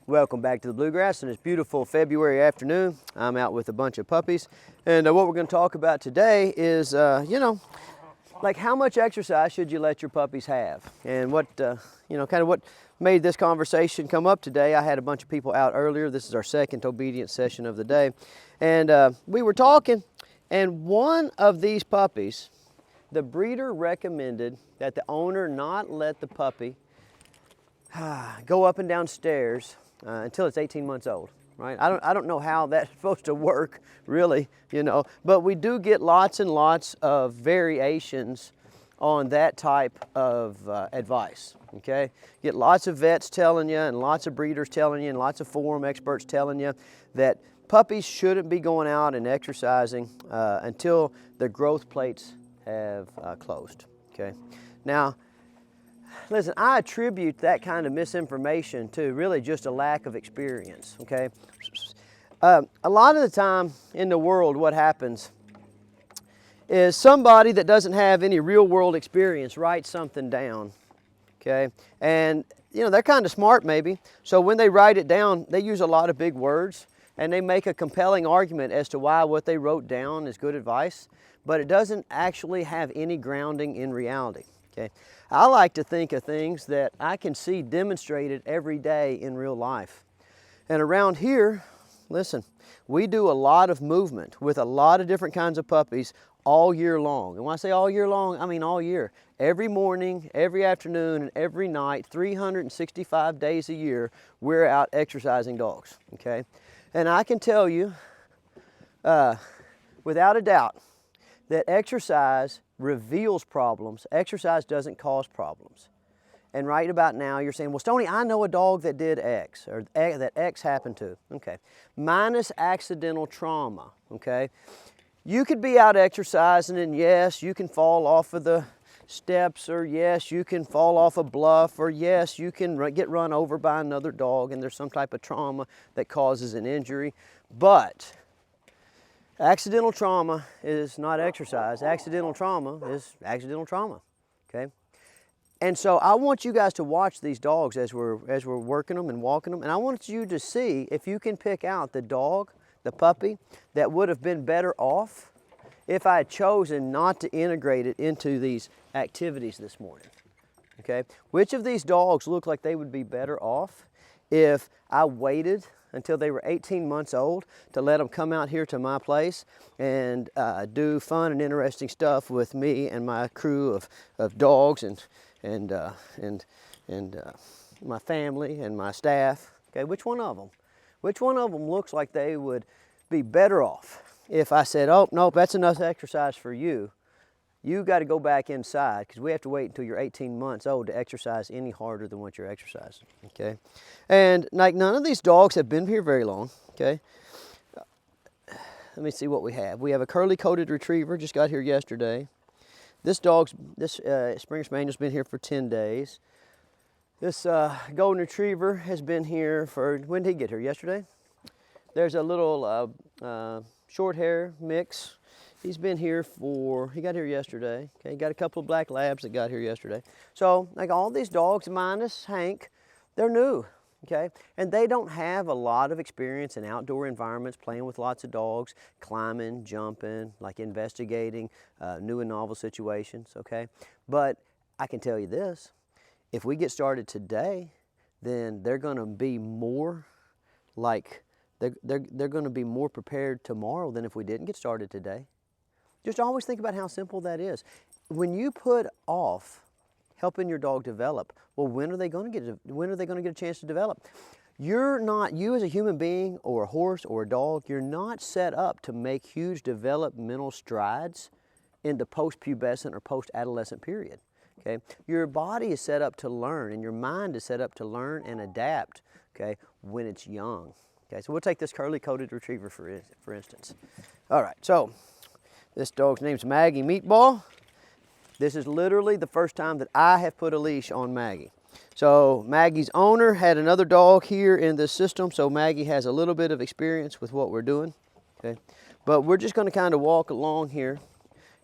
Welcome back to the Bluegrass, and it's beautiful February afternoon. I'm out with a bunch of puppies, and what we're going to talk about today is, like how much exercise should you let your puppies have, and what, kind of what made this conversation come up today. I had a bunch of people out earlier. This is our second obedience session of the day, and we were talking, and one of these puppies, the breeder recommended that the owner not let the puppy go up and down stairs until it's 18 months old, right? I don't know how that's supposed to work, really, but we do get lots and lots of variations on that type of advice, okay? Get lots of vets telling you, and lots of breeders telling you, and lots of forum experts telling you that puppies shouldn't be going out and exercising until their growth plates have closed, okay? Now, listen, I attribute that kind of misinformation to really just a lack of experience, okay? A lot of the time in the world, what happens is somebody that doesn't have any real world experience writes something down, okay? And, they're kind of smart maybe, so when they write it down, they use a lot of big words, and they make a compelling argument as to why what they wrote down is good advice, but it doesn't actually have any grounding in reality, okay? I like to think of things that I can see demonstrated every day in real life. And around here, listen, we do a lot of movement with a lot of different kinds of puppies all year long. And when I say all year long, I mean all year. Every morning, every afternoon, and every night, 365 days a year, we're out exercising dogs, okay? And I can tell you, without a doubt, that exercise reveals problems. Exercise doesn't cause problems. And right about now, you're saying, well, Stonnie, I know a dog that did X, or that X happened to. Okay. Minus accidental trauma, okay? You could be out exercising, and yes, you can fall off of the steps, or yes, you can fall off a bluff, or yes, you can get run over by another dog, and there's some type of trauma that causes an injury. But accidental trauma is not exercise. Accidental trauma is accidental trauma, okay? And so I want you guys to watch these dogs as we're working them and walking them, and I want you to see if you can pick out the dog, the puppy, that would have been better off if I had chosen not to integrate it into these activities this morning, okay? Which of these dogs look like they would be better off if I waited until they were 18 months old to let them come out here to my place and do fun and interesting stuff with me and my crew of dogs and my family and my staff. Okay, which one of them? Which one of them looks like they would be better off if I said, oh, nope, that's enough exercise for you. You got to go back inside because we have to wait until you're 18 months old to exercise any harder than what you're exercising, okay? And like none of these dogs have been here very long, okay? Let me see what we have. We have a curly-coated retriever, just got here yesterday. This Springer Spaniel's been here for 10 days. This golden retriever has been here for, when did he get here, yesterday? There's a little short hair mix. He's been here he got here yesterday. Okay, got a couple of black labs that got here yesterday. So, like all these dogs, minus Hank, they're new, okay? And they don't have a lot of experience in outdoor environments, playing with lots of dogs, climbing, jumping, like investigating new and novel situations, okay? But I can tell you this, if we get started today, then they're gonna be more like, they're gonna be more prepared tomorrow than if we didn't get started today. Just always think about how simple that is. When you put off helping your dog develop, well, when are they going to get a chance to develop? You as a human being or a horse or a dog, you're not set up to make huge developmental strides in the post-pubescent or post-adolescent period, okay? Your body is set up to learn, and your mind is set up to learn and adapt, okay, when it's young. Okay, so we'll take this curly-coated retriever for instance. All right, so this dog's name's Maggie Meatball. This is literally the first time that I have put a leash on Maggie. So Maggie's owner had another dog here in this system, so Maggie has a little bit of experience with what we're doing, okay? But we're just gonna kind of walk along here,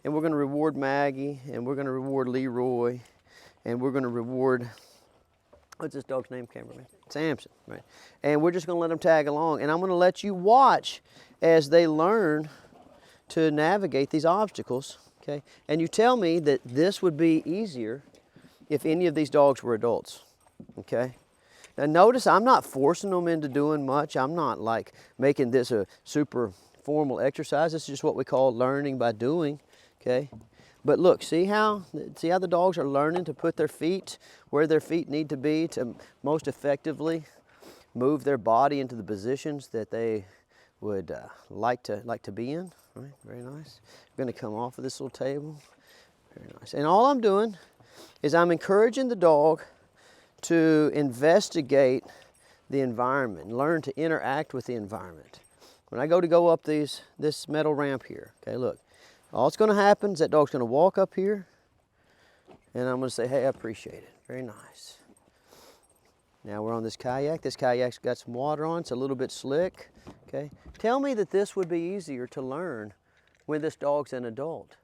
and we're gonna reward Maggie, and we're gonna reward Leroy, and we're gonna reward What's this dog's name, cameraman? Samson, right? And we're just gonna let them tag along, and I'm gonna let you watch as they learn to navigate these obstacles, okay? And you tell me that this would be easier if any of these dogs were adults, okay? Now notice I'm not forcing them into doing much. I'm not like making this a super formal exercise. This is just what we call learning by doing, okay? But look, see how the dogs are learning to put their feet where their feet need to be to most effectively move their body into the positions that they would like to be in, right? Very nice. I'm gonna come off of this little table. Very nice. And all I'm doing is I'm encouraging the dog to investigate the environment, learn to interact with the environment. When I go up this metal ramp here, okay, look, all that's gonna happen is that dog's gonna walk up here and I'm gonna say, hey, I appreciate it. Very nice. Now we're on this kayak. This kayak's got some water on, it's a little bit slick, okay? Tell me that this would be easier to learn when this dog's an adult.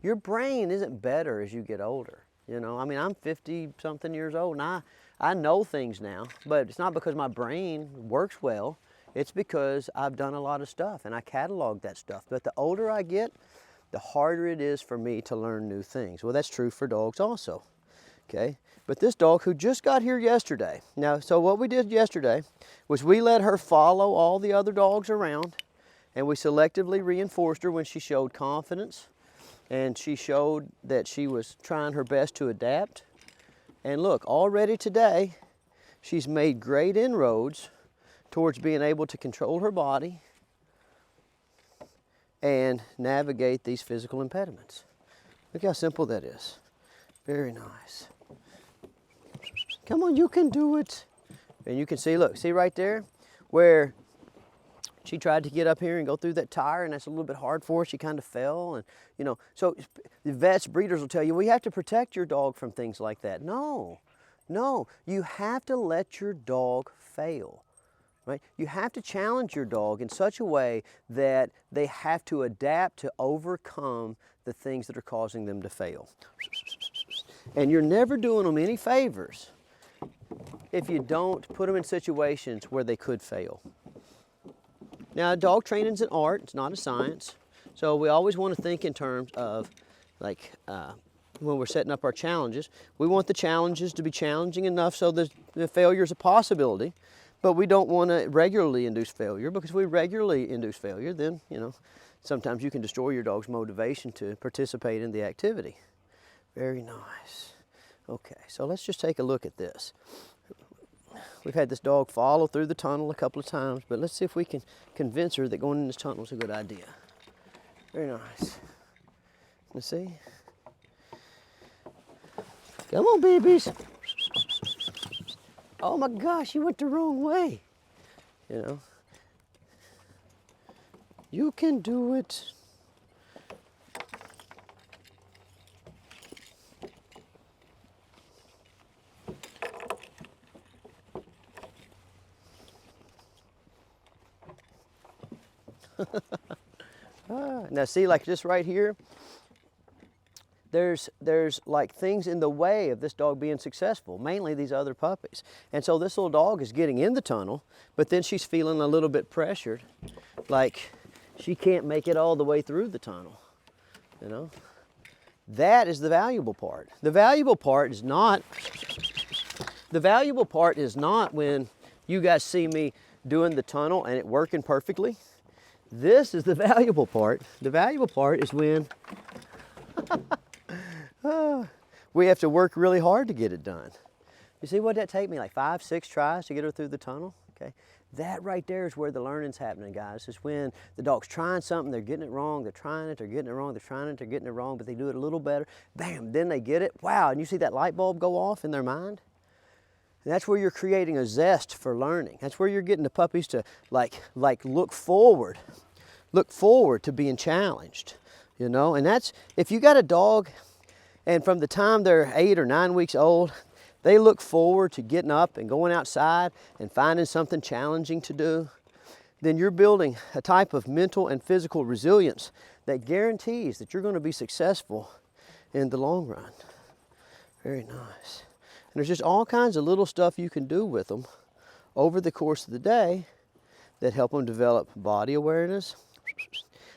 Your brain isn't better as you get older, you know? I mean, I'm 50-something years old and I know things now, but it's not because my brain works well. It's because I've done a lot of stuff and I catalog that stuff. But the older I get, the harder it is for me to learn new things. Well, that's true for dogs also, okay? But this dog who just got here yesterday, now, so what we did yesterday was we let her follow all the other dogs around and we selectively reinforced her when she showed confidence and she showed that she was trying her best to adapt. And look, already today, she's made great inroads towards being able to control her body and navigate these physical impediments. Look how simple that is. Very nice. Come on, you can do it. And you can see, look, see right there where she tried to get up here and go through that tire and that's a little bit hard for her. She kind of fell and, you know, so the vets, breeders will tell you, well, you have to protect your dog from things like that. No, you have to let your dog fail. Right? You have to challenge your dog in such a way that they have to adapt to overcome the things that are causing them to fail. And you're never doing them any favors if you don't put them in situations where they could fail. Now, dog training is an art, it's not a science. So we always want to think in terms of like when we're setting up our challenges, we want the challenges to be challenging enough so that the failure is a possibility. But we don't want to regularly induce failure, because if we regularly induce failure, then, you know, sometimes you can destroy your dog's motivation to participate in the activity. Very nice. Okay, so let's just take a look at this. We've had this dog follow through the tunnel a couple of times, but let's see if we can convince her that going in this tunnel is a good idea. Very nice. Let's see. Come on, babies. Oh my gosh, you went the wrong way. You know, you can do it. Now see, like this right here, there's like things in the way of this dog being successful, mainly these other puppies. And so this little dog is getting in the tunnel, but then she's feeling a little bit pressured, like she can't make it all the way through the tunnel, you know? That is the valuable part. The valuable part is not when you guys see me doing the tunnel and it working perfectly. This is the valuable part. The valuable part is when we have to work really hard to get it done. You see, what that take me, like 5, 6 tries to get her through the tunnel? Okay, that right there is where the learning's happening, guys. Is when the dog's trying something, they're getting it wrong, they're trying it, they're getting it wrong, they're trying it, they're getting it wrong, but they do it a little better. Bam, then they get it. Wow, and you see that light bulb go off in their mind? And that's where you're creating a zest for learning. That's where you're getting the puppies to like look forward to being challenged, you know? And that's, if you got a dog and from the time they're 8 or 9 weeks old, they look forward to getting up and going outside and finding something challenging to do, then you're building a type of mental and physical resilience that guarantees that you're going to be successful in the long run. Very nice. there's just all kinds of little stuff you can do with them over the course of the day that help them develop body awareness,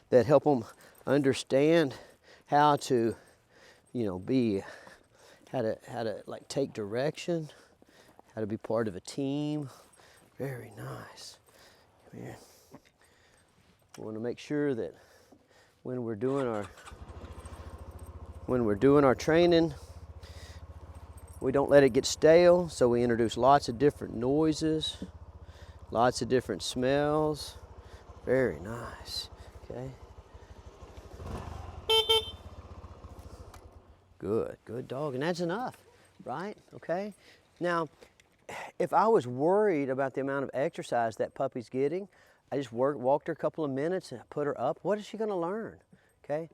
that help them understand how to, you know, how to like take direction, how to be part of a team. Very nice. Come here. We want to make sure that when we're doing our training, we don't let it get stale, so we introduce lots of different noises, lots of different smells. Very nice. Okay. Good dog, and that's enough, right? Okay. Now, if I was worried about the amount of exercise that puppy's getting, I just walked her a couple of minutes and I put her up. What is she going to learn? Okay.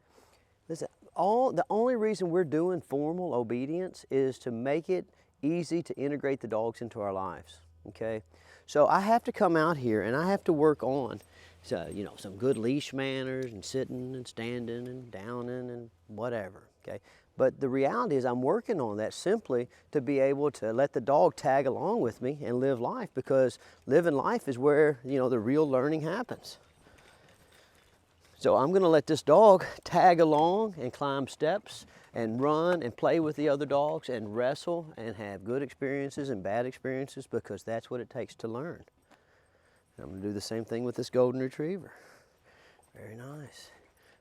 Listen, the only reason we're doing formal obedience is to make it easy to integrate the dogs into our lives. Okay. So I have to come out here and I have to work on, you know, some good leash manners and sitting and standing and downing and whatever. Okay. But the reality is I'm working on that simply to be able to let the dog tag along with me and live life, because living life is where, you know, the real learning happens. So I'm going to let this dog tag along and climb steps and run and play with the other dogs and wrestle and have good experiences and bad experiences, because that's what it takes to learn. And I'm going to do the same thing with this golden retriever. Very nice.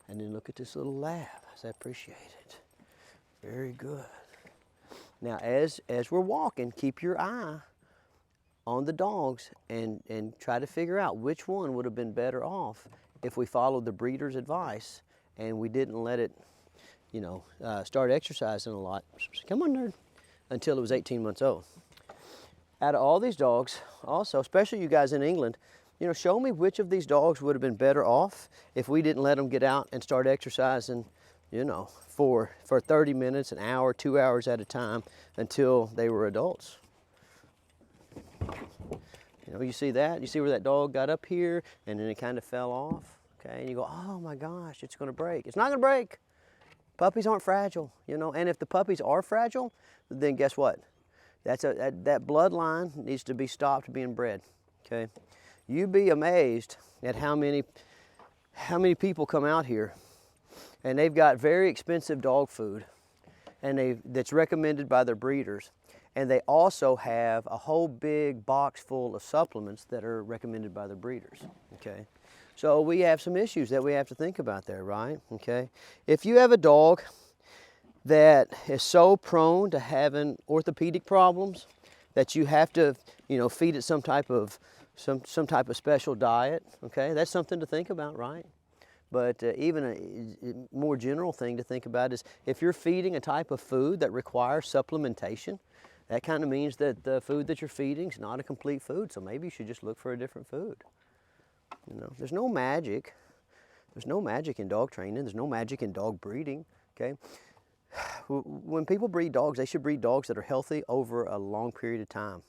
And then look at this little lab. I appreciate it. Very good. Now, as we're walking, keep your eye on the dogs and try to figure out which one would have been better off if we followed the breeder's advice and we didn't let it, you know, start exercising a lot. Come on, nerd. Until it was 18 months old. Out of all these dogs, also, especially you guys in England, you know, show me which of these dogs would have been better off if we didn't let them get out and start exercising, you know, for 30 minutes, an hour, 2 hours at a time until they were adults. You know, you see that? You see where that dog got up here and then it kind of fell off? Okay, and you go, oh my gosh, it's gonna break. It's not gonna break. Puppies aren't fragile, you know, and if the puppies are fragile, then guess what? That bloodline needs to be stopped being bred, okay? You'd be amazed at how many people come out here and they've got very expensive dog food and that's recommended by their breeders. And they also have a whole big box full of supplements that are recommended by the breeders, okay? So we have some issues that we have to think about there, right? Okay. If you have a dog that is so prone to having orthopedic problems that you have to, you know, feed it some type of special diet, okay, that's something to think about, right? But even a more general thing to think about is if you're feeding a type of food that requires supplementation, that kind of means that the food that you're feeding is not a complete food, so maybe you should just look for a different food. You know, there's no magic. There's no magic in dog training. There's no magic in dog breeding, okay? When people breed dogs, they should breed dogs that are healthy over a long period of time.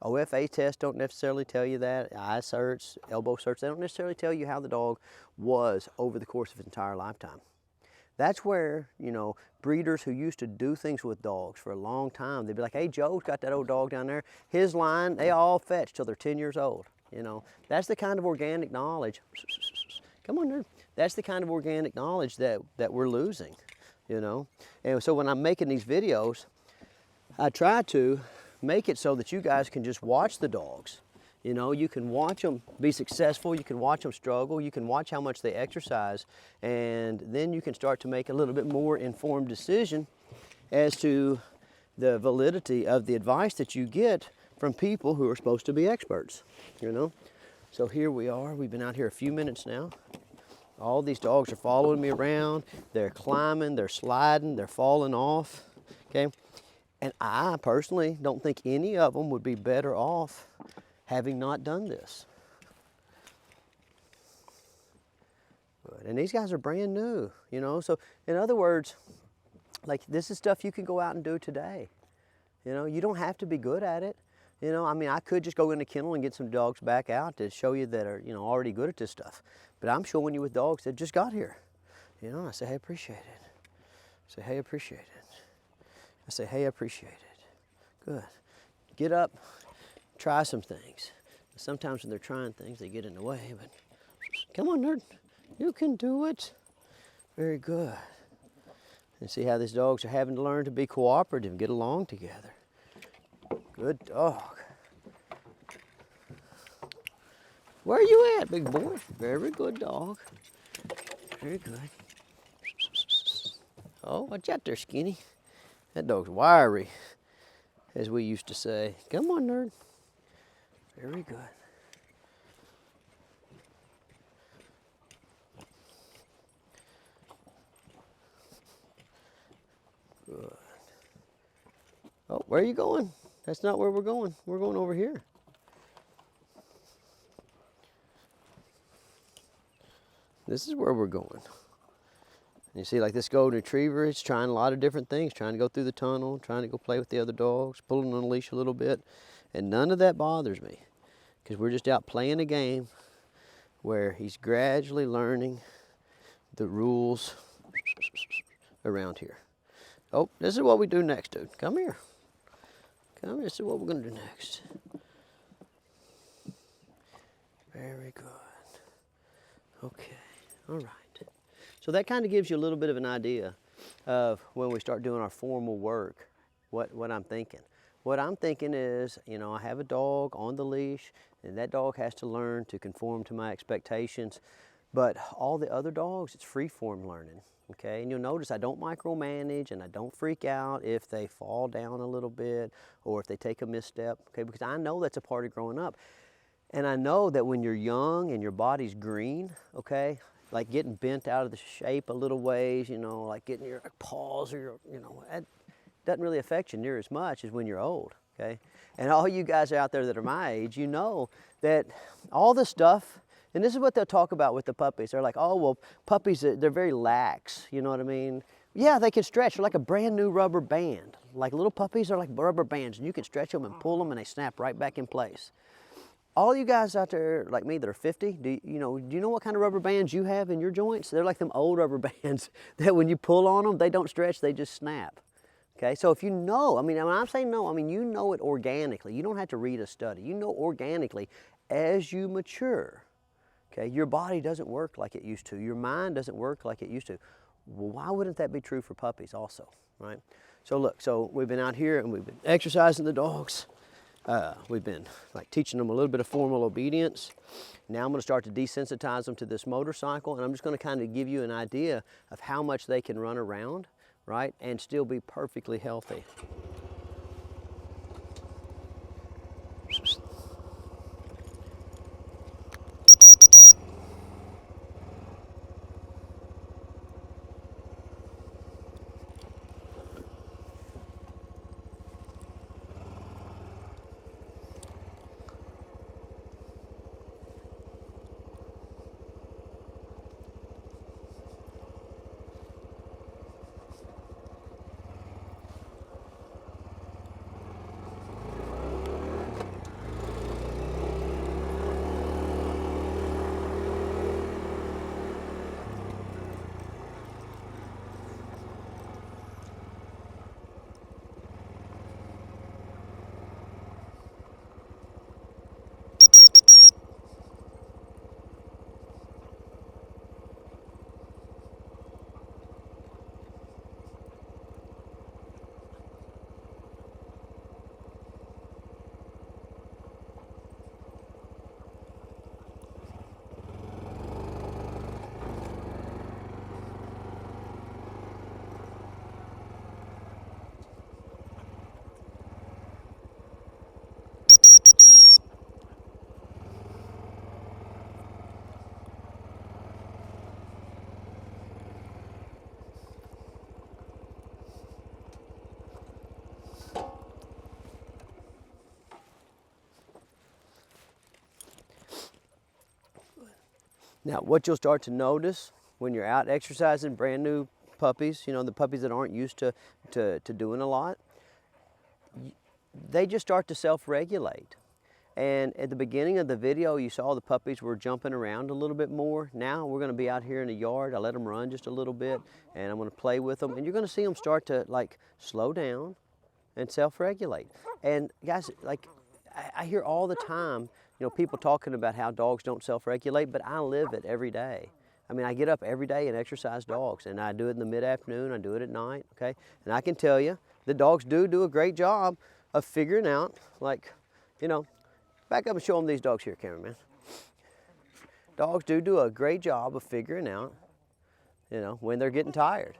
OFA tests don't necessarily tell you that. Eye search, elbow search, they don't necessarily tell you how the dog was over the course of its entire lifetime. That's where, you know, breeders who used to do things with dogs for a long time, they'd be like, hey, Joe's got that old dog down there. His line, they all fetch till they're 10 years old. You know, that's the kind of organic knowledge. Come on, nerd. That's the kind of organic knowledge that we're losing, you know. And so when I'm making these videos, I try to make it so that you guys can just watch the dogs. You know, you can watch them be successful, you can watch them struggle, you can watch how much they exercise, and then you can start to make a little bit more informed decision as to the validity of the advice that you get from people who are supposed to be experts, you know. So here we are, we've been out here a few minutes now. All these dogs are following me around, they're climbing, they're sliding, they're falling off, okay. And I personally don't think any of them would be better off having not done this. Good. And these guys are brand new, you know. So in other words, like this is stuff you can go out and do today. You know, you don't have to be good at it. You know, I mean, I could just go in the kennel and get some dogs back out to show you that are, you know, already good at this stuff. But I'm showing you with dogs that just got here. You know, I say, hey, appreciate it. I say, hey, appreciate it. I say, hey, appreciate it. Good. Get up, try some things. Sometimes when they're trying things, they get in the way, but come on, nerd. You can do it. Very good. And see how these dogs are having to learn to be cooperative and get along together. Good dog. Where are you at, big boy? Very good dog. Very good. Oh, watch out there, Skinny. That dog's wiry, as we used to say. Come on, nerd. Very good. Good. Oh, where are you going? That's not where we're going. We're going over here. This is where we're going. You see, like this golden retriever, it's trying a lot of different things, trying to go through the tunnel, trying to go play with the other dogs, pulling on the leash a little bit. And none of that bothers me, because we're just out playing a game where he's gradually learning the rules around here. Oh, this is what we do next, dude. Come here. Come here, this is what we're gonna do next. Very good. Okay, all right. So that kind of gives you a little bit of an idea of when we start doing our formal work, what I'm thinking. What I'm thinking is, you know, I have a dog on the leash, and that dog has to learn to conform to my expectations. But all the other dogs, it's free-form learning, okay? And you'll notice I don't micromanage, and I don't freak out if they fall down a little bit or if they take a misstep, okay? Because I know that's a part of growing up. And I know that when you're young and your body's green, okay, like getting bent out of the shape a little ways, you know, like getting your paws or your, you know, that doesn't really affect you near as much as when you're old, okay? And all you guys out there that are my age, you know that all the stuff, and this is what they'll talk about with the puppies. They're like, oh, well, puppies, they're very lax, you know what I mean? Yeah, they can stretch. They're like a brand new rubber band. Like little puppies are like rubber bands, and you can stretch them and pull them and they snap right back in place. All you guys out there like me that are 50, do you know what kind of rubber bands you have in your joints? They're like them old rubber bands that when you pull on them, they don't stretch, they just snap. Okay, so if you know, I mean, when I'm saying no, I mean you know it organically. You don't have to read a study. You know organically as you mature, okay, your body doesn't work like it used to. Your mind doesn't work like it used to. Well, why wouldn't that be true for puppies also, right? So look, so we've been out here and we've been exercising the dogs. We've been like teaching them a little bit of formal obedience. Now I'm going to start to desensitize them to this motorcycle, and I'm just going to kind of give you an idea of how much they can run around, right, and still be perfectly healthy. Now, what you'll start to notice when you're out exercising brand new puppies, you know, the puppies that aren't used to doing a lot, they just start to self-regulate. And at the beginning of the video, you saw the puppies were jumping around a little bit more. Now we're going to be out here in the yard. I let them run just a little bit, and I'm going to play with them. And you're going to see them start to like slow down and self-regulate. And guys, like I hear all the time, people talking about how dogs don't self-regulate, but I live it every day. I mean, I get up every day and exercise dogs, and I do it in the mid-afternoon, I do it at night, okay? And I can tell you, the dogs do a great job of figuring out, like, back up and show them these dogs here, cameraman. Dogs do a great job of figuring out, when they're getting tired.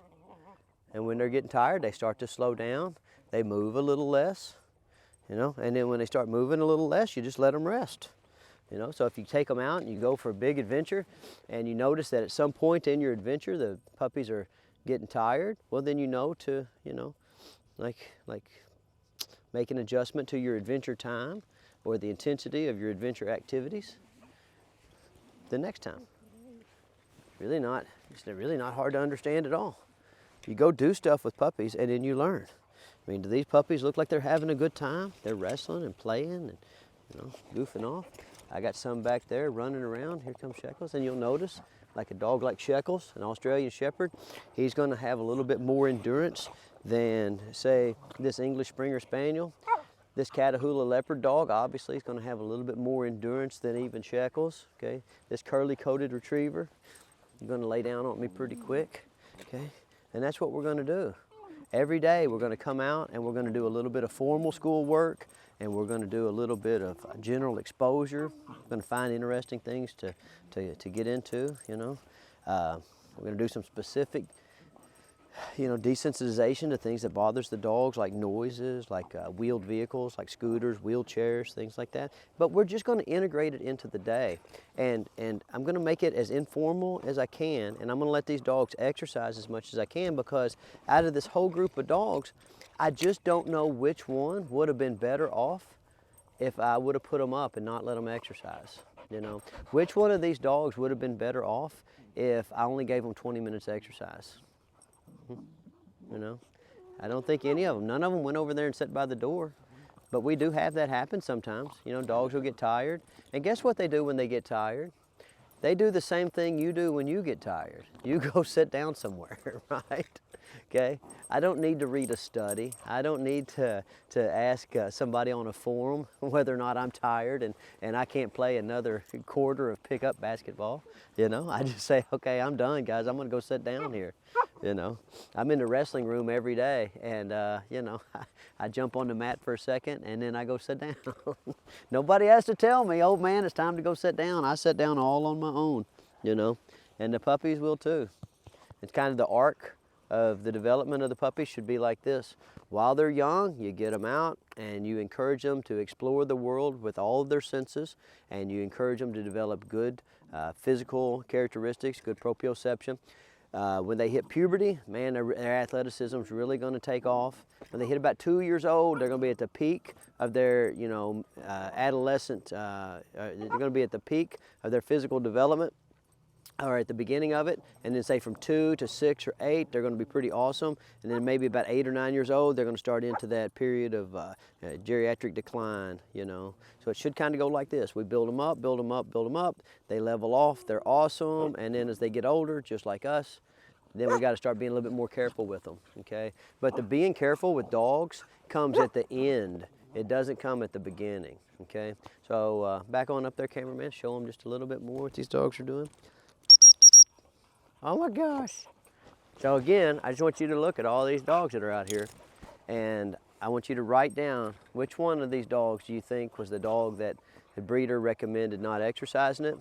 And when they're getting tired, they start to slow down, they move a little less, and then when they start moving a little less, you just let them rest. So if you take them out and you go for a big adventure and you notice that at some point in your adventure the puppies are getting tired, well then to, like make an adjustment to your adventure time or the intensity of your adventure activities the next time. It's really not hard to understand at all. You go do stuff with puppies and then you learn. I mean, do these puppies look like they're having a good time? They're wrestling and playing and goofing off. I got some back there running around. Here comes Shekels, and you'll notice, like a dog like Shekels, an Australian Shepherd, he's going to have a little bit more endurance than, say, this English Springer Spaniel. This Catahoula Leopard dog, obviously, is going to have a little bit more endurance than even Shekels, okay? This curly-coated retriever, you're going to lay down on me pretty quick, okay? And that's what we're going to do. Every day, we're going to come out and we're going to do a little bit of formal school work, and we're going to do a little bit of general exposure. We're going to find interesting things to get into, We're going to do some specific, desensitization to things that bothers the dogs, like noises, like wheeled vehicles, like scooters, wheelchairs, things like that. But we're just going to integrate it into the day. And I'm going to make it as informal as I can, and I'm going to let these dogs exercise as much as I can, because out of this whole group of dogs, I just don't know which one would have been better off if I would have put them up and not let them exercise. Which one of these dogs would have been better off if I only gave them 20 minutes exercise? I don't think any of them. None of them went over there and sat by the door. But we do have that happen sometimes. Dogs will get tired. And guess what they do when they get tired? They do the same thing you do when you get tired. You go sit down somewhere, right? Okay? I don't need to read a study. I don't need to ask somebody on a forum whether or not I'm tired and I can't play another quarter of pickup basketball. I just say, okay, I'm done, guys. I'm going to go sit down here. I'm in the wrestling room every day, and I jump on the mat for a second and then I go sit down. Nobody has to tell me, old man, it's time to go sit down. I sit down all on my own, and the puppies will too. It's kind of the arc of the development of the puppies should be like this. While they're young, you get them out and you encourage them to explore the world with all of their senses, and you encourage them to develop good physical characteristics, good proprioception. When they hit puberty, man, their athleticism is really going to take off. When they hit about 2 years old, they're going to be at the peak of their, adolescent, they're going to be at the peak of their physical development, or at the beginning of it. And then say from 2 to 6 or 8, they're going to be pretty awesome. And then maybe about 8 or 9 years old, they're going to start into that period of geriatric decline, So it should kind of go like this. We build them up, build them up, build them up. They level off, they're awesome. And then as they get older, just like us, then we got to start being a little bit more careful with them, okay? But the being careful with dogs comes at the end. It doesn't come at the beginning, okay? So back on up there, cameraman, show them just a little bit more what these dogs are doing. Oh my gosh. So again, I just want you to look at all these dogs that are out here, and I want you to write down which one of these dogs do you think was the dog that the breeder recommended not exercising it.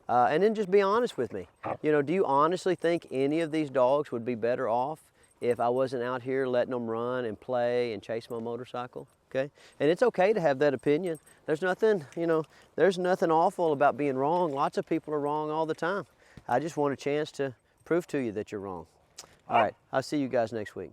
And then just be honest with me. Do you honestly think any of these dogs would be better off if I wasn't out here letting them run and play and chase my motorcycle? Okay? And it's okay to have that opinion. There's nothing, there's nothing awful about being wrong. Lots of people are wrong all the time. I just want a chance to prove to you that you're wrong. All right, I'll see you guys next week.